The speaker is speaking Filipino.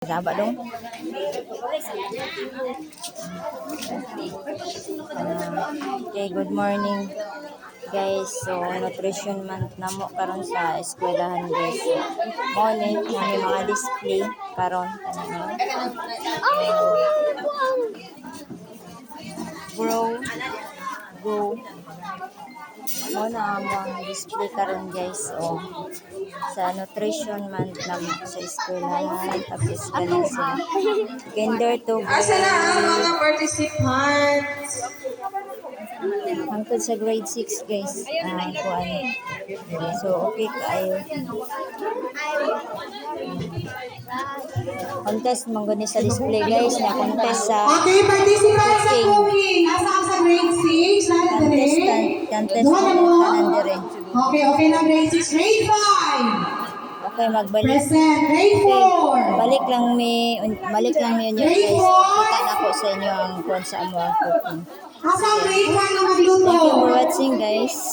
Saba dong. Okay, good morning guys. So nutrition month na mo karon sa eskwelahan guys. Morning kami mga display karon grow go mo na ang display karon guys. Sa nutrition month na mo sa eskwelahan tapos ganun sila kinder to Asa na ang mga participants? hangtod sa grade 6 guys. So okay kayo. Contest mong gani sa display guys na contest sa Okay, participants sa cooking. Asa ka sa grade 6? contest mo kanan dire. Okay na grade 6. Grade 5. Okay, magbalik. Present. Grade 4. Balik lang mi yun guys. Kita na ko sa inyo ang kuwan sa amo ang cooking. Asa ang grade 1 na magluto? Thank you for watching guys.